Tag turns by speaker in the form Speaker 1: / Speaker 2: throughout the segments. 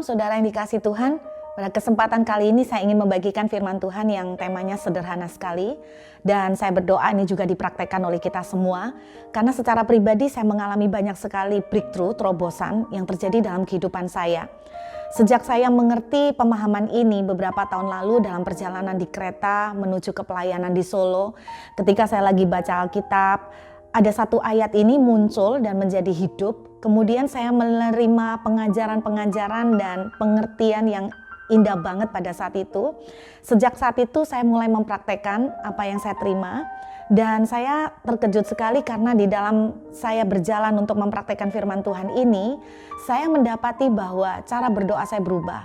Speaker 1: Shalom saudara yang dikasihi Tuhan. Pada kesempatan kali ini saya ingin membagikan firman Tuhan yang temanya sederhana sekali. Dan saya berdoa ini juga dipraktekkan oleh kita semua. Karena secara pribadi saya mengalami banyak sekali breakthrough, terobosan yang terjadi dalam kehidupan saya. Sejak saya mengerti pemahaman ini beberapa tahun lalu dalam perjalanan di kereta menuju ke pelayanan di Solo. Ketika saya lagi baca Alkitab, ada satu ayat ini muncul dan menjadi hidup. Kemudian saya menerima pengajaran-pengajaran dan pengertian yang indah banget pada saat itu. Sejak saat itu saya mulai mempraktekkan apa yang saya terima. Dan saya terkejut sekali karena di dalam saya berjalan untuk mempraktekkan firman Tuhan ini, saya mendapati bahwa cara berdoa saya berubah.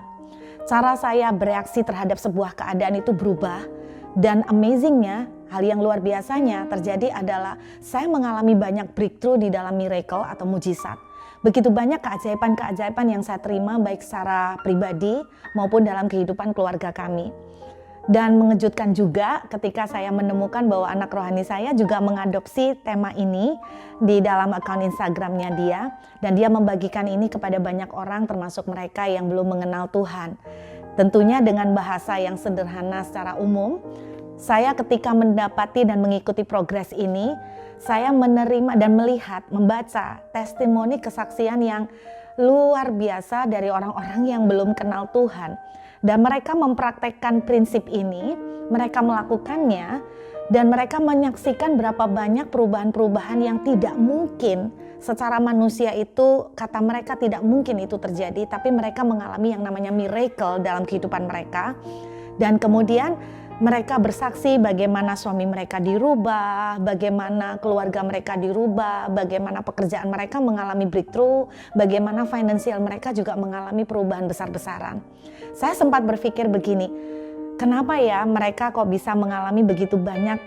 Speaker 1: Cara saya bereaksi terhadap sebuah keadaan itu berubah. Dan amazingnya, hal yang luar biasanya terjadi adalah saya mengalami banyak breakthrough di dalam miracle atau mujizat. Begitu banyak keajaiban-keajaiban yang saya terima baik secara pribadi maupun dalam kehidupan keluarga kami. Dan mengejutkan juga ketika saya menemukan bahwa anak rohani saya juga mengadopsi tema ini di dalam akun Instagramnya dia. Dan dia membagikan ini kepada banyak orang termasuk mereka yang belum mengenal Tuhan. Tentunya dengan bahasa yang sederhana secara umum. Saya ketika mendapati dan mengikuti progres ini, saya menerima dan melihat, membaca testimoni kesaksian yang luar biasa dari orang-orang yang belum kenal Tuhan. Dan mereka mempraktekkan prinsip ini, mereka melakukannya, dan mereka menyaksikan berapa banyak perubahan-perubahan yang tidak mungkin. Secara manusia itu, kata mereka tidak mungkin itu terjadi, tapi mereka mengalami yang namanya miracle dalam kehidupan mereka. Dan kemudian mereka bersaksi bagaimana suami mereka dirubah, bagaimana keluarga mereka dirubah, bagaimana pekerjaan mereka mengalami breakthrough, bagaimana finansial mereka juga mengalami perubahan besar-besaran. Saya sempat berpikir begini, kenapa ya mereka kok bisa mengalami begitu banyak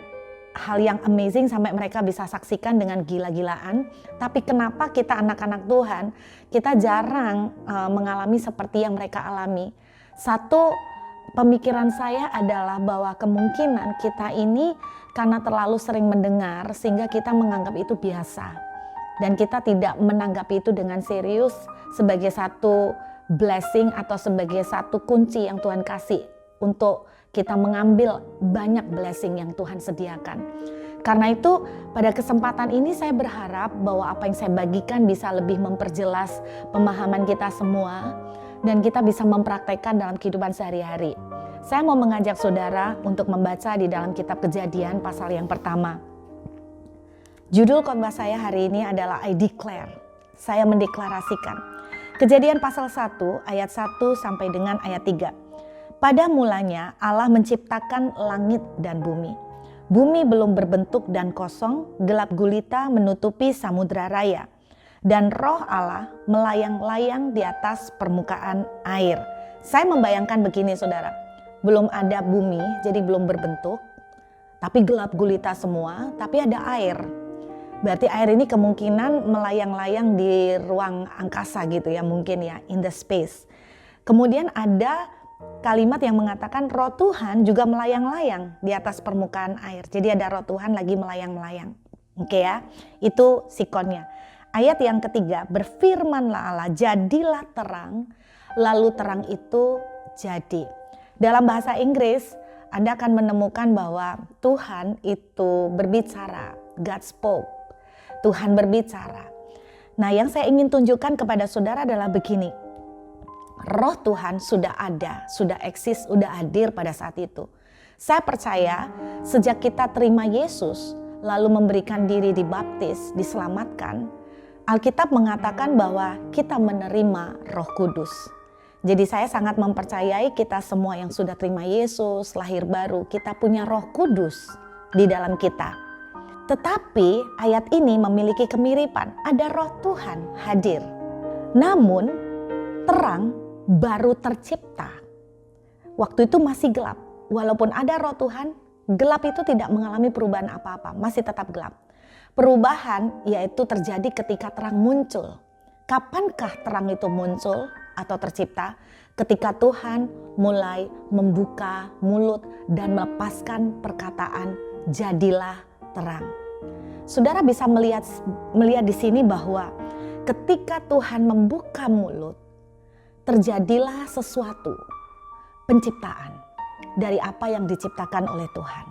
Speaker 1: hal yang amazing sampai mereka bisa saksikan dengan gila-gilaan, tapi kenapa kita anak-anak Tuhan, kita jarang mengalami seperti yang mereka alami. Satu, pemikiran saya adalah bahwa kemungkinan kita ini karena terlalu sering mendengar sehingga kita menganggap itu biasa. Dan kita tidak menanggapi itu dengan serius sebagai satu blessing atau sebagai satu kunci yang Tuhan kasih untuk kita mengambil banyak blessing yang Tuhan sediakan. Karena itu pada kesempatan ini saya berharap bahwa apa yang saya bagikan bisa lebih memperjelas pemahaman kita semua. Dan kita bisa mempraktekkan dalam kehidupan sehari-hari. Saya mau mengajak saudara untuk membaca di dalam kitab Kejadian pasal yang pertama. Judul khotbah saya hari ini adalah I Declare. Saya mendeklarasikan. Kejadian pasal 1 ayat 1 sampai dengan ayat 3. Pada mulanya Allah menciptakan langit dan bumi. Bumi belum berbentuk dan kosong, gelap gulita menutupi samudra raya. Dan roh Allah melayang-layang di atas permukaan air. Saya membayangkan begini saudara, belum ada bumi jadi belum berbentuk, tapi gelap gulita semua, tapi ada air. Berarti air ini kemungkinan melayang-layang di ruang angkasa gitu ya, mungkin ya, in the space. Kemudian ada kalimat yang mengatakan roh Tuhan juga melayang-layang di atas permukaan air. Jadi ada roh Tuhan lagi melayang-layang. Oke ya, itu sikonnya. Ayat yang ketiga, berfirmanlah Allah, jadilah terang, lalu terang itu jadi. Dalam bahasa Inggris, Anda akan menemukan bahwa Tuhan itu berbicara, God spoke, Tuhan berbicara. Nah, yang saya ingin tunjukkan kepada saudara adalah begini, roh Tuhan sudah ada, sudah eksis, sudah hadir pada saat itu. Saya percaya sejak kita terima Yesus, lalu memberikan diri dibaptis, diselamatkan, Alkitab mengatakan bahwa kita menerima Roh Kudus. Jadi saya sangat mempercayai kita semua yang sudah terima Yesus, lahir baru, kita punya Roh Kudus di dalam kita. Tetapi ayat ini memiliki kemiripan, ada Roh Tuhan hadir. Namun terang baru tercipta. Waktu itu masih gelap. Walaupun ada Roh Tuhan, gelap itu tidak mengalami perubahan apa-apa, masih tetap gelap. Perubahan yaitu terjadi ketika terang muncul. Kapankah terang itu muncul atau tercipta? Ketika Tuhan mulai membuka mulut dan melepaskan perkataan jadilah terang. Saudara bisa melihat di sini bahwa ketika Tuhan membuka mulut, terjadilah sesuatu, penciptaan dari apa yang diciptakan oleh Tuhan.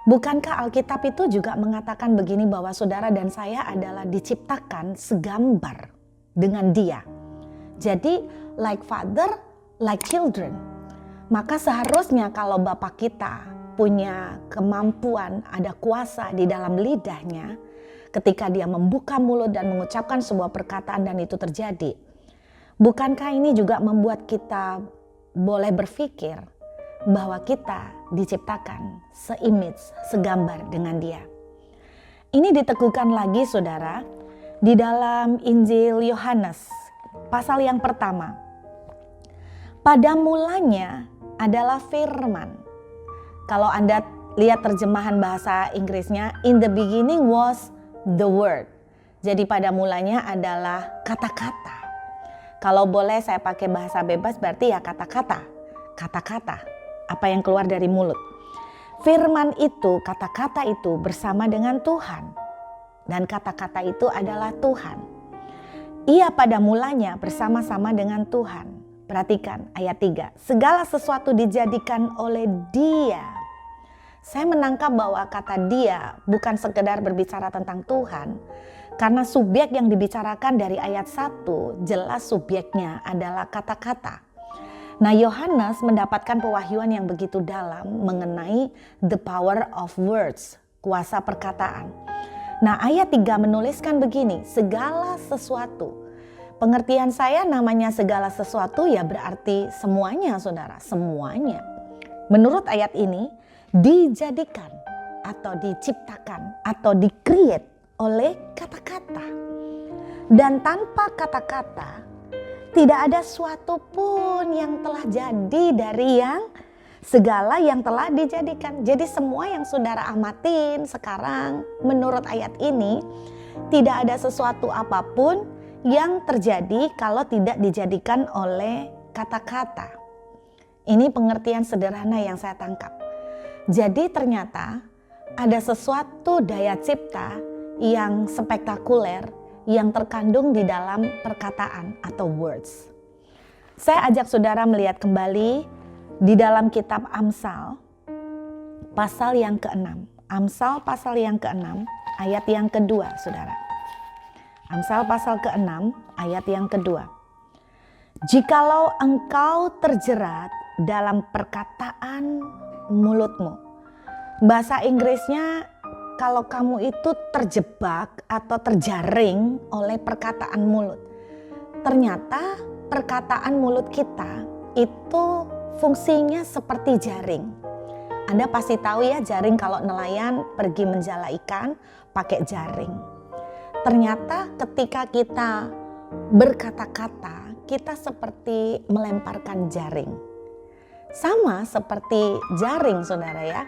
Speaker 1: Bukankah Alkitab itu juga mengatakan begini bahwa saudara dan saya adalah diciptakan segambar dengan Dia. Jadi like father, like children. Maka seharusnya kalau Bapak kita punya kemampuan, ada kuasa di dalam lidahnya, ketika dia membuka mulut dan mengucapkan sebuah perkataan dan itu terjadi. Bukankah ini juga membuat kita boleh berpikir bahwa kita diciptakan se-image, segambar dengan Dia. Ini diteguhkan lagi saudara di dalam Injil Yohanes pasal yang pertama. Pada mulanya adalah firman. Kalau Anda lihat terjemahan bahasa Inggrisnya, in the beginning was the word. Jadi pada mulanya adalah kata-kata. Kalau boleh saya pakai bahasa bebas berarti ya kata-kata. Kata-kata, apa yang keluar dari mulut. Firman itu, kata-kata itu bersama dengan Tuhan. Dan kata-kata itu adalah Tuhan. Ia pada mulanya bersama-sama dengan Tuhan. Perhatikan ayat 3. Segala sesuatu dijadikan oleh Dia. Saya menangkap bahwa kata Dia bukan sekedar berbicara tentang Tuhan. Karena subjek yang dibicarakan dari ayat 1 jelas subjeknya adalah kata-kata. Nah, Yohanes mendapatkan pewahyuan yang begitu dalam mengenai the power of words, kuasa perkataan. Nah, ayat 3 menuliskan begini, segala sesuatu. Pengertian saya namanya segala sesuatu ya berarti semuanya saudara, semuanya. Menurut ayat ini, dijadikan atau diciptakan atau di-create oleh kata-kata. Dan tanpa kata-kata, tidak ada suatu pun yang telah jadi dari yang segala yang telah dijadikan. Jadi semua yang saudara amatin sekarang menurut ayat ini, tidak ada sesuatu apapun yang terjadi kalau tidak dijadikan oleh kata-kata. Ini pengertian sederhana yang saya tangkap. Jadi ternyata ada sesuatu daya cipta yang spektakuler yang terkandung di dalam perkataan atau words. Saya ajak saudara melihat kembali di dalam kitab Amsal pasal yang ke-6. Amsal pasal yang ke-6 ayat yang kedua saudara. Amsal pasal ke-6 ayat yang kedua. Jikalau engkau terjerat dalam perkataan mulutmu. Bahasa Inggrisnya kalau kamu itu terjebak atau terjaring oleh perkataan mulut. Ternyata perkataan mulut kita itu fungsinya seperti jaring. Anda pasti tahu ya jaring kalau nelayan pergi menjala ikan pakai jaring. Ternyata ketika kita berkata-kata, kita seperti melemparkan jaring. Sama seperti jaring saudara ya.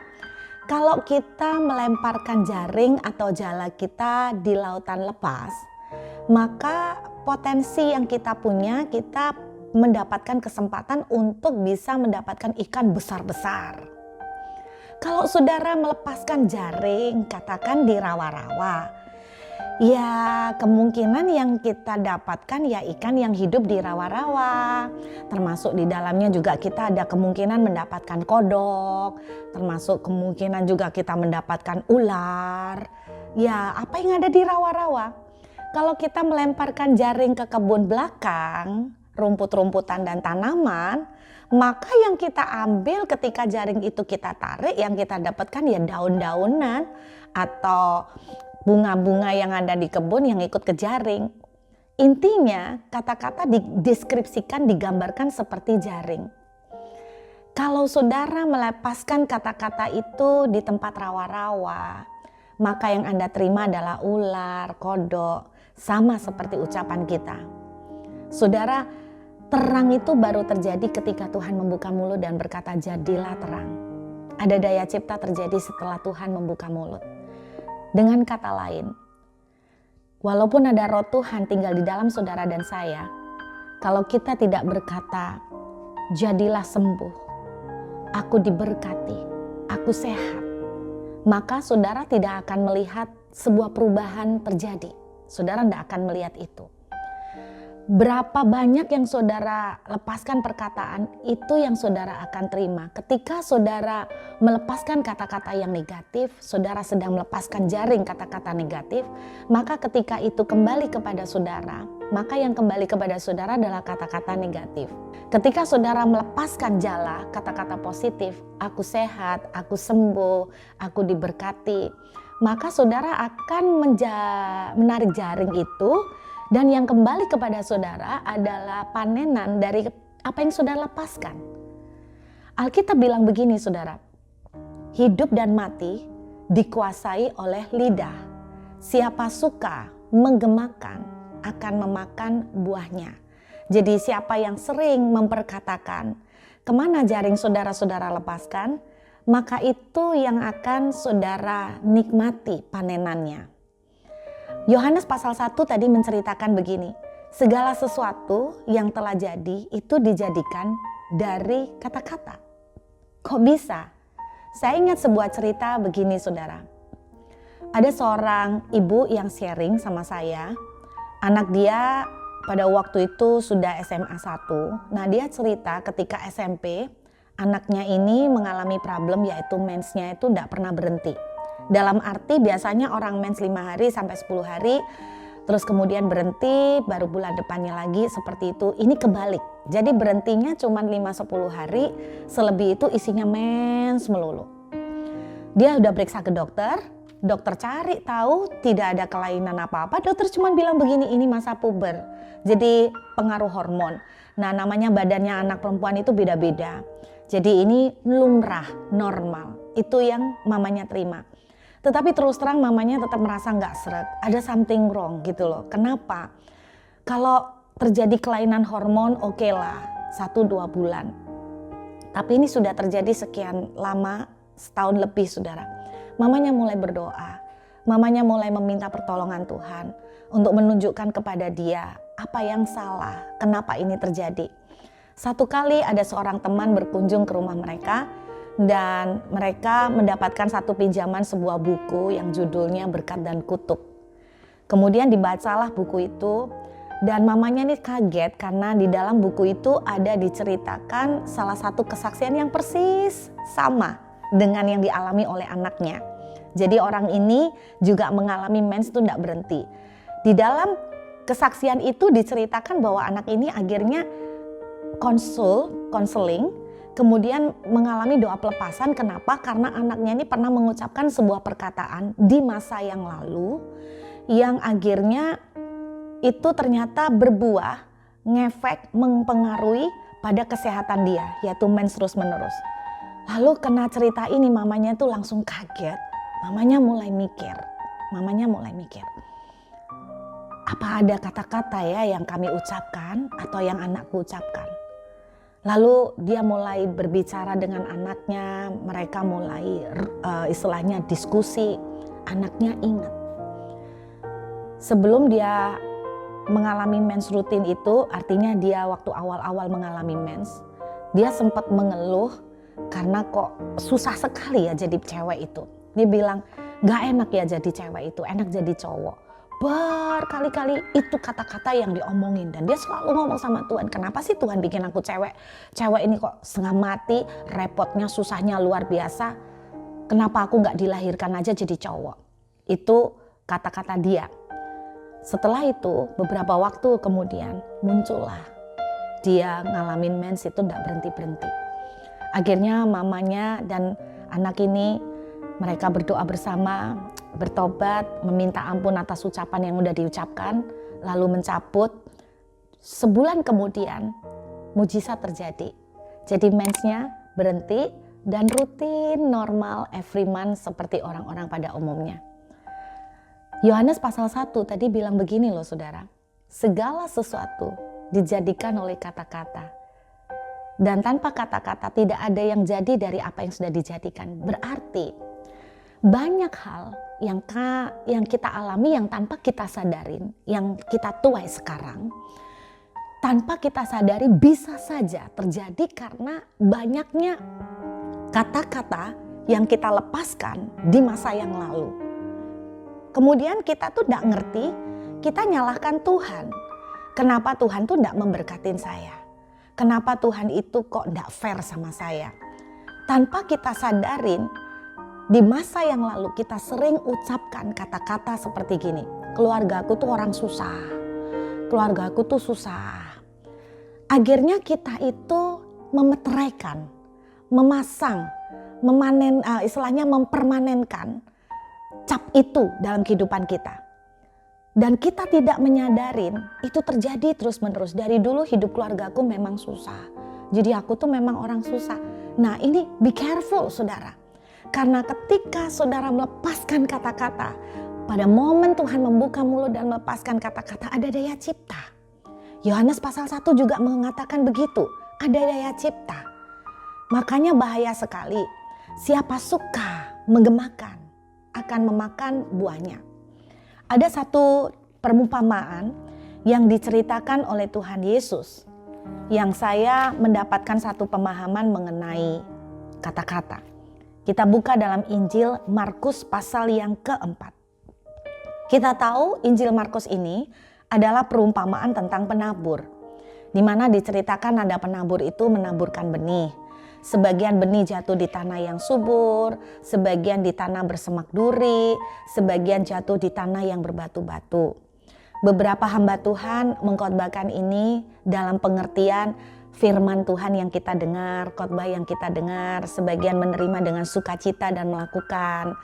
Speaker 1: Kalau kita melemparkan jaring atau jala kita di lautan lepas, maka potensi yang kita punya, kita mendapatkan kesempatan untuk bisa mendapatkan ikan besar-besar. Kalau saudara melepaskan jaring, katakan di rawa-rawa, ya kemungkinan yang kita dapatkan ya ikan yang hidup di rawa-rawa. Termasuk di dalamnya juga kita ada kemungkinan mendapatkan kodok. Termasuk kemungkinan juga kita mendapatkan ular. Ya apa yang ada di rawa-rawa. Kalau kita melemparkan jaring ke kebun belakang, rumput-rumputan dan tanaman, maka yang kita ambil ketika jaring itu kita tarik, yang kita dapatkan ya daun-daunan atau bunga-bunga yang ada di kebun yang ikut ke jaring. Intinya kata-kata dideskripsikan, digambarkan seperti jaring. Kalau saudara melepaskan kata-kata itu di tempat rawa-rawa, maka yang Anda terima adalah ular, kodok, sama seperti ucapan kita. Saudara, terang itu baru terjadi ketika Tuhan membuka mulut dan berkata jadilah terang. Ada daya cipta terjadi setelah Tuhan membuka mulut. Dengan kata lain, walaupun ada roh Tuhan tinggal di dalam saudara dan saya, kalau kita tidak berkata, jadilah sembuh, aku diberkati, aku sehat, maka saudara tidak akan melihat sebuah perubahan terjadi. Saudara tidak akan melihat itu. Berapa banyak yang saudara lepaskan perkataan, itu yang saudara akan terima. Ketika saudara melepaskan kata-kata yang negatif, saudara sedang melepaskan jaring kata-kata negatif, maka ketika itu kembali kepada saudara, maka yang kembali kepada saudara adalah kata-kata negatif. Ketika saudara melepaskan jala kata-kata positif, aku sehat, aku sembuh, aku diberkati, maka saudara akan menarik jaring itu. Dan yang kembali kepada saudara adalah panenan dari apa yang saudara lepaskan. Alkitab bilang begini saudara, hidup dan mati dikuasai oleh lidah. Siapa suka menggemakan akan memakan buahnya. Jadi siapa yang sering memperkatakan kemana jaring saudara-saudara lepaskan, maka itu yang akan saudara nikmati panenannya. Yohanes pasal 1 tadi menceritakan begini, segala sesuatu yang telah jadi itu dijadikan dari kata-kata. Kok bisa? Saya ingat sebuah cerita begini saudara. Ada seorang ibu yang sharing sama saya, anak dia pada waktu itu sudah SMA 1. Nah dia cerita ketika SMP, anaknya ini mengalami problem yaitu mensnya itu tidak pernah berhenti. Dalam arti biasanya orang mens 5 hari sampai 10 hari, terus kemudian berhenti, baru bulan depannya lagi seperti itu. Ini kebalik, jadi berhentinya cuma 5-10 hari, selebih itu isinya mens melulu. Dia udah periksa ke dokter cari tahu tidak ada kelainan apa-apa, dokter cuma bilang begini, ini masa puber, jadi pengaruh hormon. Nah namanya badannya anak perempuan itu beda-beda, jadi ini lumrah, normal, itu yang mamanya terima. Tetapi terus terang mamanya tetap merasa nggak seret, ada something wrong gitu loh. Kenapa? Kalau terjadi kelainan hormon oke lah, 1-2 bulan. Tapi ini sudah terjadi sekian lama, setahun lebih saudara. Mamanya mulai berdoa, mamanya mulai meminta pertolongan Tuhan untuk menunjukkan kepada dia apa yang salah, kenapa ini terjadi. Satu kali ada seorang teman berkunjung ke rumah mereka, dan mereka mendapatkan satu pinjaman sebuah buku yang judulnya Berkat dan Kutuk. Kemudian dibacalah buku itu dan mamanya ini kaget karena di dalam buku itu ada diceritakan salah satu kesaksian yang persis sama dengan yang dialami oleh anaknya. Jadi orang ini juga mengalami mens itu tidak berhenti. Di dalam kesaksian itu diceritakan bahwa anak ini akhirnya konseling, kemudian mengalami doa pelepasan. Kenapa? Karena anaknya ini pernah mengucapkan sebuah perkataan di masa yang lalu yang akhirnya itu ternyata berbuah, ngefek, mempengaruhi pada kesehatan dia, yaitu mens terus menerus. Lalu kena cerita ini mamanya tuh langsung kaget, mamanya mulai mikir. Apa ada kata-kata ya yang kami ucapkan atau yang anakku ucapkan? Lalu dia mulai berbicara dengan anaknya, mereka mulai istilahnya diskusi. Anaknya ingat, sebelum dia mengalami mens rutin itu, artinya dia waktu awal-awal mengalami mens, dia sempat mengeluh karena kok susah sekali ya jadi cewek itu. Dia bilang, gak enak ya jadi cewek itu, enak jadi cowok. Berkali-kali itu kata-kata yang diomongin dan dia selalu ngomong sama Tuhan, kenapa sih Tuhan bikin aku cewek ini kok setengah mati, repotnya, susahnya luar biasa, kenapa aku gak dilahirkan aja jadi cowok. Itu kata-kata dia. Setelah itu beberapa waktu kemudian muncullah dia ngalamin mens itu gak berhenti-berhenti. Akhirnya mamanya dan anak ini mereka berdoa bersama, bertobat, meminta ampun atas ucapan yang udah diucapkan, lalu mencabut. Sebulan kemudian, mujizat terjadi. Jadi mensnya berhenti dan rutin normal every month seperti orang-orang pada umumnya. Yohanes pasal 1 tadi bilang begini loh saudara, segala sesuatu dijadikan oleh kata-kata. Dan tanpa kata-kata tidak ada yang jadi dari apa yang sudah dijadikan. Berarti banyak hal yang kita alami yang tanpa kita sadarin, yang kita tuai sekarang, tanpa kita sadari bisa saja terjadi karena banyaknya kata-kata yang kita lepaskan di masa yang lalu. Kemudian kita tuh tidak ngerti, kita nyalahkan Tuhan. Kenapa Tuhan tuh tidak memberkatin saya? Kenapa Tuhan itu kok tidak fair sama saya? Tanpa kita sadarin, di masa yang lalu kita sering ucapkan kata-kata seperti gini. Keluargaku tuh orang susah. Keluargaku tuh susah. Akhirnya kita itu memeteraikan, memasang, istilahnya mempermanenkan cap itu dalam kehidupan kita. Dan kita tidak menyadarin itu terjadi terus-menerus. Dari dulu hidup keluargaku memang susah. Jadi aku tuh memang orang susah. Nah ini be careful saudara. Karena ketika saudara melepaskan kata-kata, pada momen Tuhan membuka mulut dan melepaskan kata-kata, ada daya cipta. Yohanes pasal 1 juga mengatakan begitu. Ada daya cipta. Makanya bahaya sekali. Siapa suka menggemakan akan memakan buahnya. Ada satu perumpamaan yang diceritakan oleh Tuhan Yesus yang saya mendapatkan satu pemahaman mengenai kata-kata. Kita buka dalam Injil Markus pasal yang keempat. Kita tahu Injil Markus ini adalah perumpamaan tentang penabur, di mana diceritakan ada penabur itu menaburkan benih. Sebagian benih jatuh di tanah yang subur, sebagian di tanah bersemak duri, sebagian jatuh di tanah yang berbatu-batu. Beberapa hamba Tuhan mengkhotbahkan ini dalam pengertian firman Tuhan yang kita dengar, khotbah yang kita dengar, sebagian menerima dengan sukacita dan melakukan.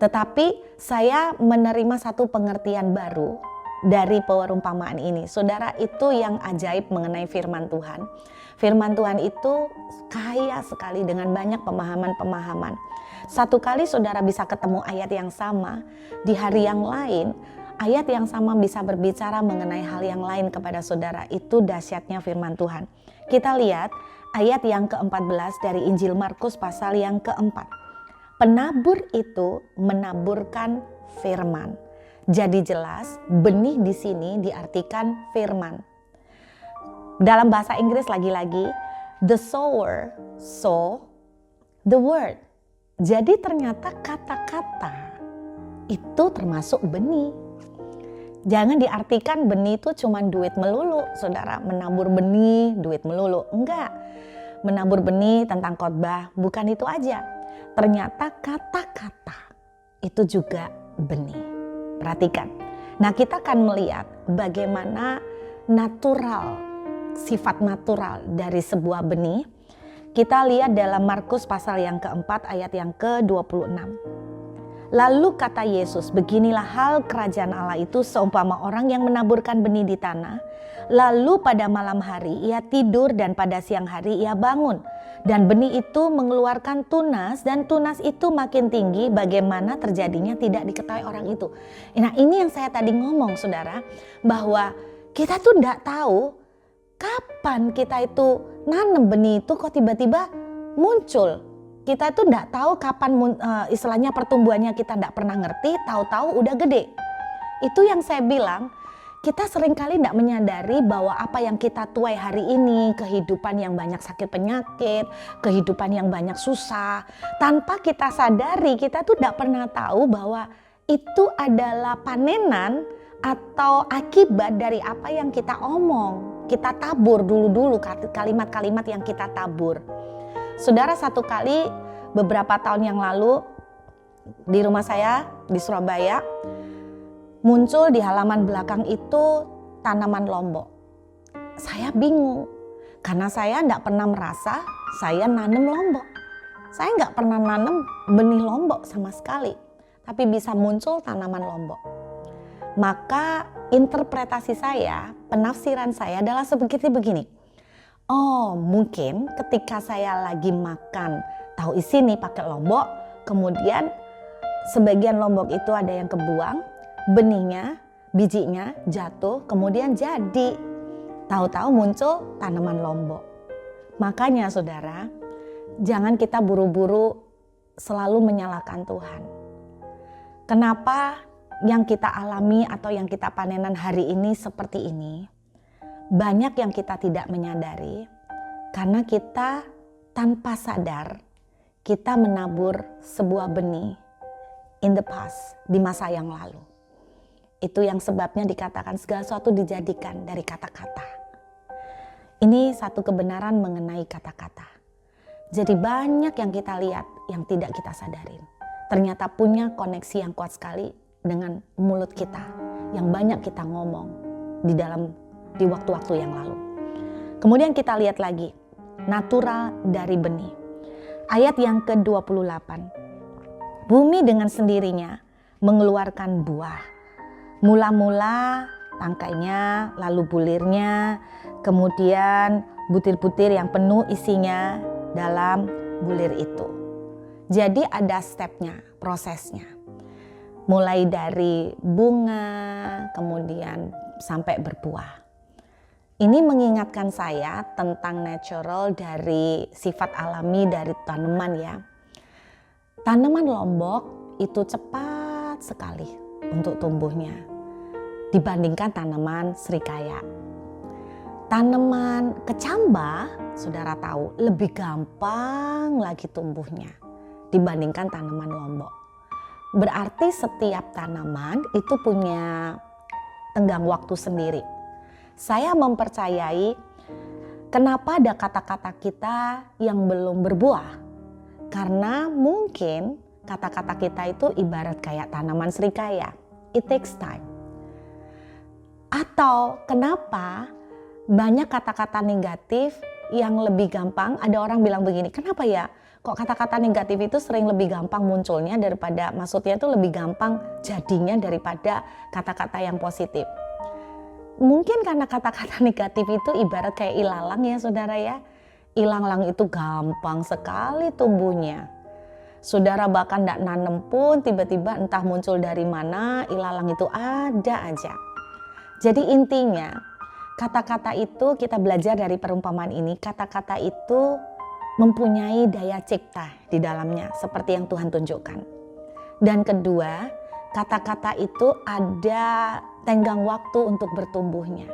Speaker 1: Tetapi saya menerima satu pengertian baru dari perumpamaan ini. Saudara, itu yang ajaib mengenai firman Tuhan. Firman Tuhan itu kaya sekali dengan banyak pemahaman-pemahaman. Satu kali saudara bisa ketemu ayat yang sama, di hari yang lain ayat yang sama bisa berbicara mengenai hal yang lain kepada saudara. Itu dahsyatnya firman Tuhan. Kita lihat ayat yang ke-14 dari Injil Markus pasal yang keempat. Penabur itu menaburkan firman. Jadi jelas benih di sini diartikan firman. Dalam bahasa Inggris lagi-lagi, the sower sow the word. Jadi ternyata kata-kata itu termasuk benih. Jangan diartikan benih itu cuma duit melulu, saudara. Menabur benih, duit melulu. Enggak. Menabur benih tentang khotbah, bukan itu aja. Ternyata kata-kata itu juga benih. Perhatikan. Nah, kita akan melihat bagaimana sifat natural dari sebuah benih. Kita lihat dalam Markus pasal yang keempat ayat yang ke-26. Lalu kata Yesus, beginilah hal kerajaan Allah itu seumpama orang yang menaburkan benih di tanah. Lalu pada malam hari ia tidur dan pada siang hari ia bangun. Dan benih itu mengeluarkan tunas dan tunas itu makin tinggi, bagaimana terjadinya tidak diketahui orang itu. Nah ini yang saya tadi ngomong saudara, bahwa kita tuh tidak tahu kapan kita itu nanam benih itu kok tiba-tiba muncul. Kita itu tidak tahu kapan istilahnya pertumbuhannya, kita tidak pernah ngerti, tahu-tahu udah gede. Itu yang saya bilang, kita seringkali tidak menyadari bahwa apa yang kita tuai hari ini, kehidupan yang banyak sakit penyakit, kehidupan yang banyak susah, tanpa kita sadari kita tuh tidak pernah tahu bahwa itu adalah panenan atau akibat dari apa yang kita omong, kita tabur dulu-dulu kalimat-kalimat yang kita tabur. Saudara, satu kali beberapa tahun yang lalu di rumah saya di Surabaya, muncul di halaman belakang itu tanaman lombok. Saya bingung karena saya tidak pernah merasa saya nanam lombok. Saya nggak pernah nanam benih lombok sama sekali, tapi bisa muncul tanaman lombok. Maka interpretasi saya, penafsiran saya adalah seperti begini. Oh, mungkin ketika saya lagi makan tahu isi nih pakai lombok, kemudian sebagian lombok itu ada yang kebuang, benihnya, bijinya jatuh, kemudian jadi. Tahu-tahu muncul tanaman lombok. Makanya saudara, jangan kita buru-buru selalu menyalahkan Tuhan. Kenapa yang kita alami atau yang kita panenan hari ini seperti ini? Banyak yang kita tidak menyadari karena kita tanpa sadar kita menabur sebuah benih in the past, di masa yang lalu. Itu yang sebabnya dikatakan segala sesuatu dijadikan dari kata-kata. Ini satu kebenaran mengenai kata-kata. Jadi banyak yang kita lihat yang tidak kita sadarin. Ternyata punya koneksi yang kuat sekali dengan mulut kita yang banyak kita ngomong di waktu-waktu yang lalu. Kemudian kita lihat lagi natural dari benih. Ayat yang ke-28. Bumi dengan sendirinya mengeluarkan buah. Mula-mula tangkainya, lalu bulirnya, kemudian butir-butir yang penuh isinya dalam bulir itu. Jadi ada stepnya, prosesnya. Mulai dari bunga, kemudian sampai berbuah. Ini mengingatkan saya tentang natural dari sifat alami dari tanaman ya. Tanaman lombok itu cepat sekali untuk tumbuhnya dibandingkan tanaman serikaya. Tanaman kecamba, saudara tahu, lebih gampang lagi tumbuhnya dibandingkan tanaman lombok. Berarti setiap tanaman itu punya tenggang waktu sendiri. Saya mempercayai kenapa ada kata-kata kita yang belum berbuah. Karena mungkin kata-kata kita itu ibarat kayak tanaman serikaya. It takes time. Atau kenapa banyak kata-kata negatif yang lebih gampang, ada orang bilang begini, kenapa ya kok kata-kata negatif itu sering lebih gampang munculnya daripada, maksudnya itu lebih gampang jadinya daripada kata-kata yang positif. Mungkin karena kata-kata negatif itu ibarat kayak ilalang ya saudara ya. Ilalang itu gampang sekali tumbuhnya. Saudara bahkan tidak nanam pun tiba-tiba entah muncul dari mana ilalang itu ada aja. Jadi intinya kata-kata itu kita belajar dari perumpamaan ini. Kata-kata itu mempunyai daya cipta di dalamnya seperti yang Tuhan tunjukkan. Dan kedua, kata-kata itu ada tenggang waktu untuk bertumbuhnya.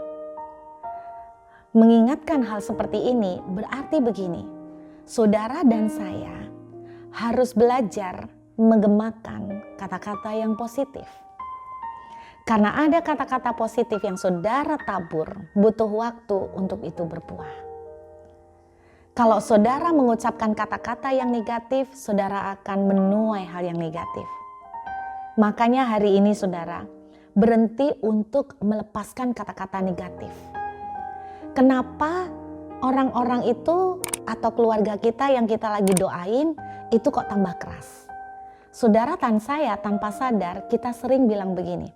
Speaker 1: Mengingatkan hal seperti ini berarti begini, saudara dan saya harus belajar menggemakan kata-kata yang positif. Karena ada kata-kata positif yang saudara tabur, butuh waktu untuk itu berbuah. Kalau saudara mengucapkan kata-kata yang negatif, saudara akan menuai hal yang negatif. Makanya hari ini saudara, berhenti untuk melepaskan kata-kata negatif. Kenapa orang-orang itu atau keluarga kita yang kita lagi doain itu kok tambah keras? Saudara dan saya tanpa sadar kita sering bilang begini,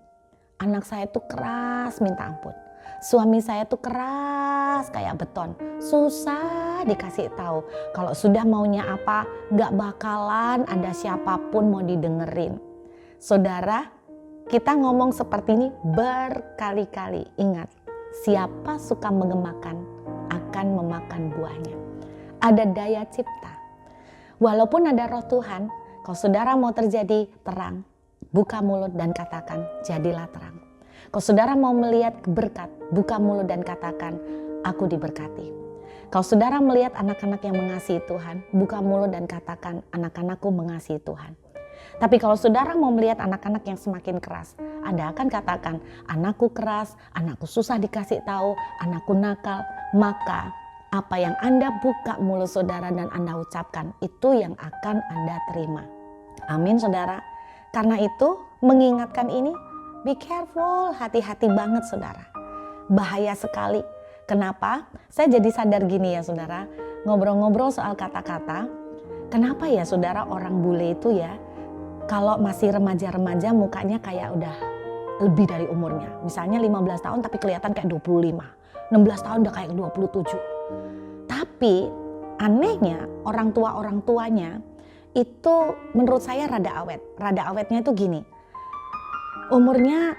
Speaker 1: anak saya tuh keras minta ampun, suami saya tuh keras kayak beton, susah dikasih tahu. Kalau sudah maunya apa gak bakalan ada siapapun mau didengerin. Saudara, kita ngomong seperti ini berkali-kali. Ingat, siapa suka mengemakan akan memakan buahnya. Ada daya cipta. Walaupun ada roh Tuhan, kalau saudara mau terjadi terang, buka mulut dan katakan, jadilah terang. Kalau saudara mau melihat berkat, buka mulut dan katakan, aku diberkati. Kalau saudara melihat anak-anak yang mengasihi Tuhan, buka mulut dan katakan, anak-anakku mengasihi Tuhan. Tapi kalau saudara mau melihat anak-anak yang semakin keras, Anda akan katakan, anakku keras, anakku susah dikasih tahu, anakku nakal. Maka apa yang Anda buka mulut saudara dan Anda ucapkan, itu yang akan Anda terima. Amin saudara. Karena itu mengingatkan ini, be careful, hati-hati banget saudara. Bahaya sekali. Kenapa? Saya jadi sadar gini ya saudara, ngobrol-ngobrol soal kata-kata. Kenapa ya saudara orang bule itu ya, kalau masih remaja-remaja mukanya kayak udah lebih dari umurnya. Misalnya 15 tahun tapi kelihatan kayak 25. 16 tahun udah kayak 27. Tapi anehnya orang tuanya itu menurut saya rada awet. Rada awetnya itu gini. Umurnya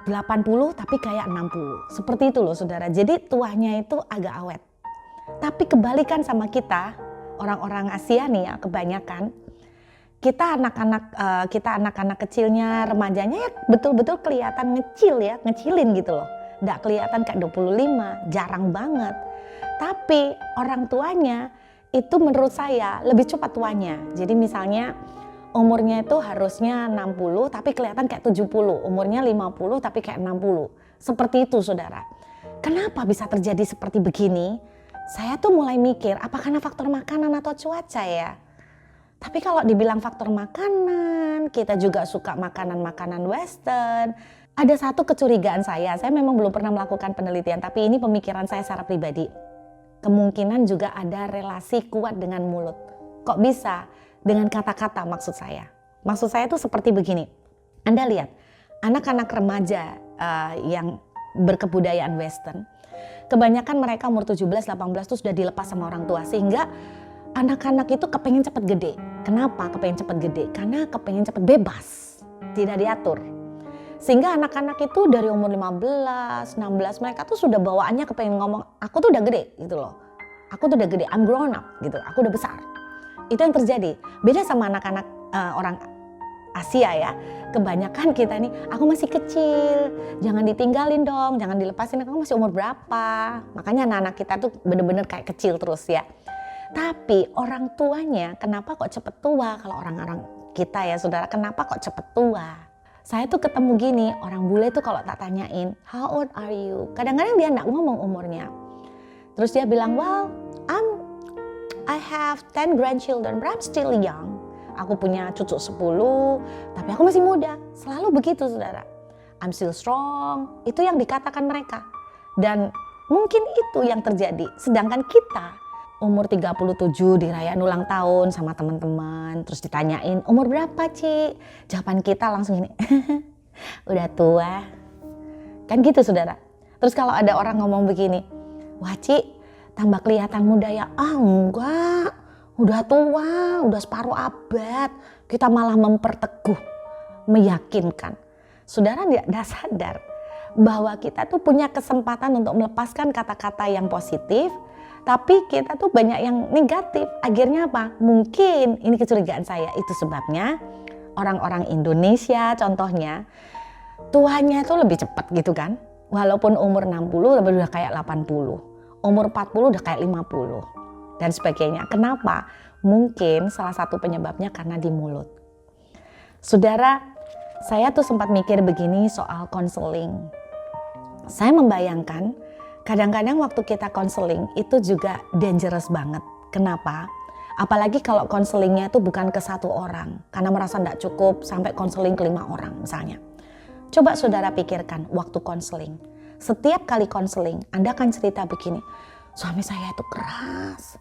Speaker 1: 80 tapi kayak 60. Seperti itu loh saudara. Jadi tuanya itu agak awet. Tapi kebalikan sama kita, orang-orang Asia nih ya kebanyakan. Kita anak-anak kecilnya, remajanya ya betul-betul kelihatan ngecil ya, ngecilin gitu loh. Nggak kelihatan kayak 25, jarang banget. Tapi orang tuanya itu menurut saya lebih cepat tuanya. Jadi misalnya umurnya itu harusnya 60 tapi kelihatan kayak 70, umurnya 50 tapi kayak 60. Seperti itu saudara. Kenapa bisa terjadi seperti begini? Saya tuh mulai mikir, apa karena faktor makanan atau cuaca ya? Tapi kalau dibilang faktor makanan, kita juga suka makanan-makanan western. Ada satu kecurigaan saya memang belum pernah melakukan penelitian, tapi ini pemikiran saya secara pribadi. Kemungkinan juga ada relasi kuat dengan mulut. Kok bisa? Dengan kata-kata maksud saya. Maksud saya itu seperti begini. Anda lihat, anak-anak remaja yang berkebudayaan western, kebanyakan mereka umur 17-18 itu sudah dilepas sama orang tua, sehingga anak-anak itu kepengen cepat gede. Kenapa kepengen cepat gede? Karena kepengen cepat bebas, tidak diatur. Sehingga anak-anak itu dari umur 15, 16 mereka tuh sudah bawaannya kepengen ngomong, aku tuh udah gede gitu loh. Aku tuh udah gede, I'm grown up gitu, aku udah besar. Itu yang terjadi. Beda sama anak-anak orang Asia ya. Kebanyakan kita nih, aku masih kecil, jangan ditinggalin dong, jangan dilepasin, kamu masih umur berapa. Makanya anak-anak kita tuh bener-bener kayak kecil terus ya. Tapi orang tuanya kenapa kok cepet tua? Kalau orang-orang kita ya saudara, kenapa kok cepet tua? Saya tuh ketemu gini, orang bule tuh kalau tak tanyain, how old are you? Kadang-kadang dia nggak ngomong umurnya. Terus dia bilang, well, I have 10 grandchildren, but I'm still young. Aku punya cucu 10, tapi aku masih muda. Selalu begitu saudara. I'm still strong, itu yang dikatakan mereka. Dan mungkin itu yang terjadi. Sedangkan kita, umur 37 dirayain ulang tahun sama teman-teman, terus ditanyain umur berapa Ci? Jawaban kita langsung gini, udah tua. Kan gitu saudara. Terus kalau ada orang ngomong begini, wah Ci tambah kelihatan muda ya. Ah enggak, udah tua, udah separuh abad. Kita malah memperteguh, meyakinkan. Saudara tidak sadar bahwa kita tuh punya kesempatan untuk melepaskan kata-kata yang positif, tapi kita tuh banyak yang negatif. Akhirnya apa? Mungkin ini kecurigaan saya, itu sebabnya orang-orang Indonesia contohnya tuanya tuh lebih cepat gitu kan. Walaupun umur 60 tapi udah kayak 80. Umur 40 udah kayak 50 dan sebagainya. Kenapa? Mungkin salah satu penyebabnya karena di mulut. Saudara, saya tuh sempat mikir begini soal konseling. Saya membayangkan kadang-kadang waktu kita konseling itu juga dangerous banget. Kenapa? Apalagi kalau konselingnya itu bukan ke satu orang, karena merasa tidak cukup sampai konseling ke 5 orang misalnya. Coba saudara pikirkan waktu konseling. Setiap kali konseling, Anda akan cerita begini, suami saya itu keras.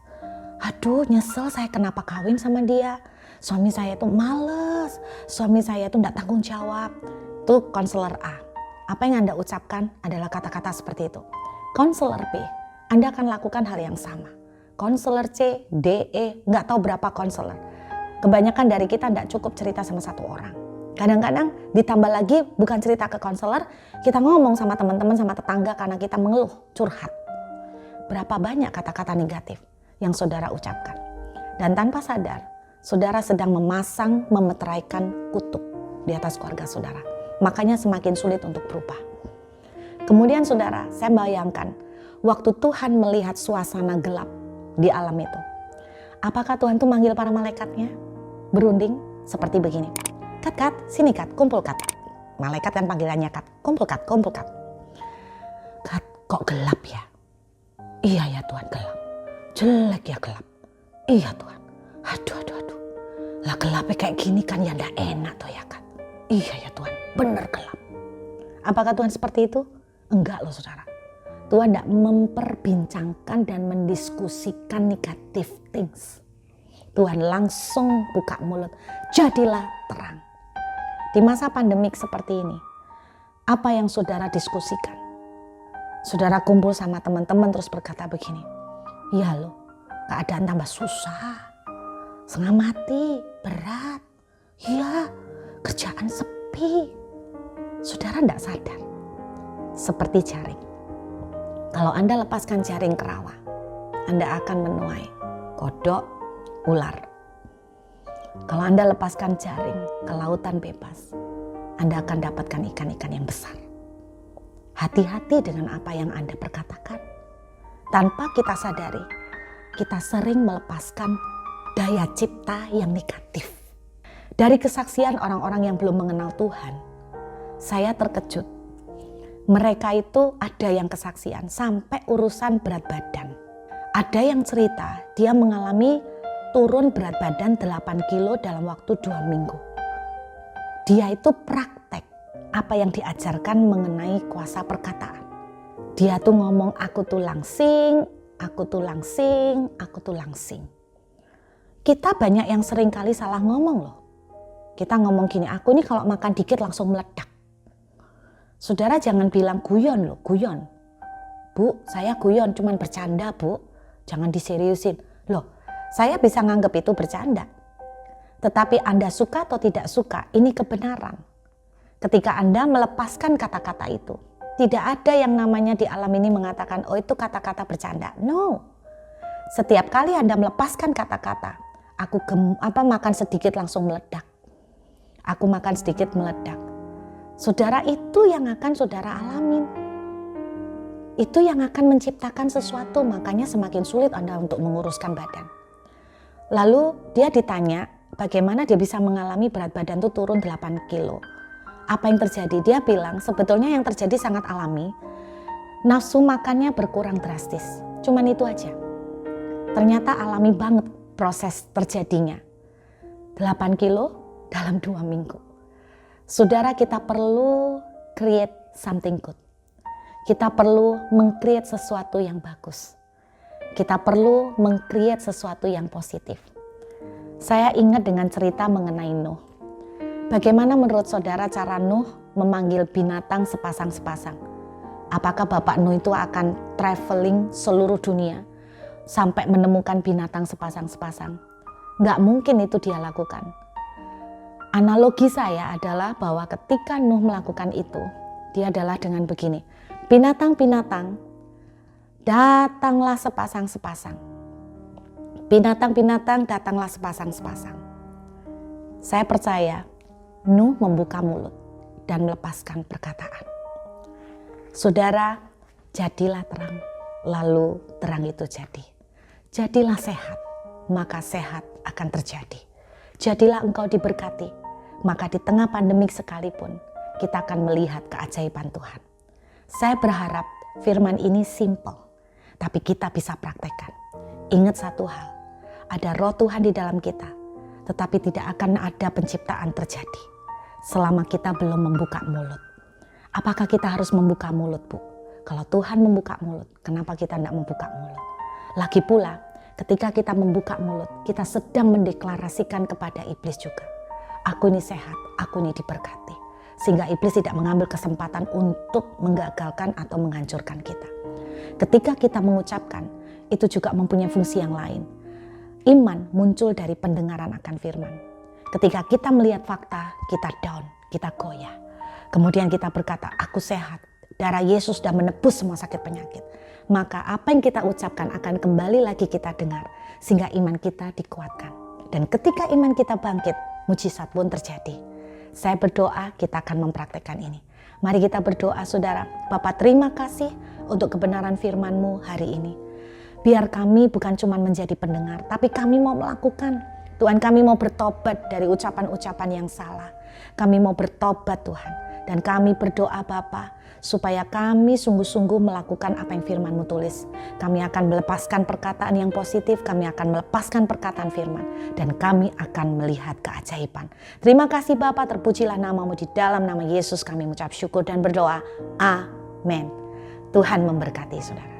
Speaker 1: Aduh nyesel saya kenapa kawin sama dia. Suami saya itu males, suami saya itu tidak tanggung jawab. Itu konselor A. Apa yang Anda ucapkan adalah kata-kata seperti itu. Konselor B, Anda akan lakukan hal yang sama. Konselor C, D, E, nggak tahu berapa konselor. Kebanyakan dari kita tidak cukup cerita sama satu orang. Kadang-kadang ditambah lagi bukan cerita ke konselor, kita ngomong sama teman-teman, sama tetangga karena kita mengeluh, curhat. Berapa banyak kata-kata negatif yang saudara ucapkan. Dan tanpa sadar, saudara sedang memasang, memeteraikan kutuk di atas keluarga saudara. Makanya semakin sulit untuk berubah. Kemudian saudara, saya bayangkan waktu Tuhan melihat suasana gelap di alam itu. Apakah Tuhan tuh manggil para malaikatnya? Berunding seperti begini. Kat, sini Kat, kumpul Kat. Malaikat kan panggilannya Kat, kumpul Kat, kumpul Kat. Kat, kok gelap ya? Iya ya Tuhan, gelap. Jelek ya gelap. Iya Tuhan. Aduh. Lah gelapnya kayak gini kan ya ndak enak toh ya Kat. Iya ya Tuhan, bener gelap. Apakah Tuhan seperti itu? Enggak loh saudara. Tuhan tidak memperbincangkan dan mendiskusikan negative things. Tuhan langsung buka mulut, jadilah terang. Di masa pandemik seperti ini, apa yang saudara diskusikan? Saudara kumpul sama teman-teman terus berkata begini, iya loh, keadaan tambah susah, setengah mati, berat, iya, kerjaan sepi. Saudara tidak sadar, seperti jaring. Kalau Anda lepaskan jaring ke rawa, Anda akan menuai kodok, ular. Kalau Anda lepaskan jaring ke lautan bebas, Anda akan dapatkan ikan-ikan yang besar. Hati-hati dengan apa yang Anda perkatakan. Tanpa kita sadari, kita sering melepaskan daya cipta yang negatif. Dari kesaksian orang-orang yang belum mengenal Tuhan, saya terkejut. Mereka itu ada yang kesaksian sampai urusan berat badan. Ada yang cerita dia mengalami turun berat badan 8 kilo dalam waktu 2 minggu. Dia itu praktek apa yang diajarkan mengenai kuasa perkataan. Dia tuh ngomong, aku tuh langsing, aku tuh langsing, aku tuh langsing. Kita banyak yang sering kali salah ngomong loh. Kita ngomong gini, aku ini kalau makan dikit langsung meledak. Saudara jangan bilang guyon loh, guyon. Bu, saya guyon, cuman bercanda bu. Jangan diseriusin. Loh, saya bisa nganggap itu bercanda. Tetapi Anda suka atau tidak suka, ini kebenaran. Ketika Anda melepaskan kata-kata itu, tidak ada yang namanya di alam ini mengatakan, oh itu kata-kata bercanda. No. Setiap kali Anda melepaskan kata-kata, aku makan sedikit langsung meledak. Aku makan sedikit meledak. Saudara, itu yang akan saudara alamin. Itu yang akan menciptakan sesuatu, makanya semakin sulit Anda untuk menguruskan badan. Lalu dia ditanya, bagaimana dia bisa mengalami berat badan itu turun 8 kilo. Apa yang terjadi? Dia bilang sebetulnya yang terjadi sangat alami. Nafsu makannya berkurang drastis. Cuman itu aja. Ternyata alami banget proses terjadinya. 8 kilo dalam 2 minggu. Saudara, kita perlu create something good. Kita perlu meng-create sesuatu yang bagus. Kita perlu meng-create sesuatu yang positif. Saya ingat dengan cerita mengenai Nuh. Bagaimana menurut saudara cara Nuh memanggil binatang sepasang-sepasang? Apakah Bapak Nuh itu akan traveling seluruh dunia sampai menemukan binatang sepasang-sepasang? Nggak mungkin itu dia lakukan. Analogi saya adalah bahwa ketika Nuh melakukan itu, dia adalah dengan begini. Binatang-binatang, datanglah sepasang-sepasang. Binatang-binatang, datanglah sepasang-sepasang. Saya percaya Nuh membuka mulut dan melepaskan perkataan. Saudara, jadilah terang, lalu terang itu jadi. Jadilah sehat, maka sehat akan terjadi. Jadilah engkau diberkati, maka di tengah pandemik sekalipun kita akan melihat keajaiban Tuhan. Saya berharap firman ini simple, tapi kita bisa praktekkan. Ingat satu hal, ada roh Tuhan di dalam kita, tetapi tidak akan ada penciptaan terjadi selama kita belum membuka mulut. Apakah kita harus membuka mulut, Bu? Kalau Tuhan membuka mulut, kenapa kita tidak membuka mulut? Lagi pula, ketika kita membuka mulut, kita sedang mendeklarasikan kepada iblis juga. Aku ini sehat, aku ini diberkati. Sehingga iblis tidak mengambil kesempatan untuk menggagalkan atau menghancurkan kita. Ketika kita mengucapkan, itu juga mempunyai fungsi yang lain. Iman muncul dari pendengaran akan firman. Ketika kita melihat fakta, kita down, kita goyah. Kemudian kita berkata, aku sehat. Darah Yesus sudah menebus semua sakit penyakit. Maka apa yang kita ucapkan akan kembali lagi kita dengar. Sehingga iman kita dikuatkan. Dan ketika iman kita bangkit, mujizat pun terjadi. Saya berdoa kita akan mempraktekkan ini. Mari kita berdoa saudara. Bapa, terima kasih untuk kebenaran firman-Mu hari ini. Biar kami bukan cuma menjadi pendengar, tapi kami mau melakukan. Tuhan, kami mau bertobat dari ucapan-ucapan yang salah. Kami mau bertobat Tuhan. Dan kami berdoa Bapa, supaya kami sungguh-sungguh melakukan apa yang firman-Mu tulis. Kami akan melepaskan perkataan yang positif, kami akan melepaskan perkataan firman. Dan kami akan melihat keajaiban. Terima kasih Bapa, terpujilah nama-Mu, di dalam nama Yesus kami mengucap syukur dan berdoa. Amin. Tuhan memberkati saudara.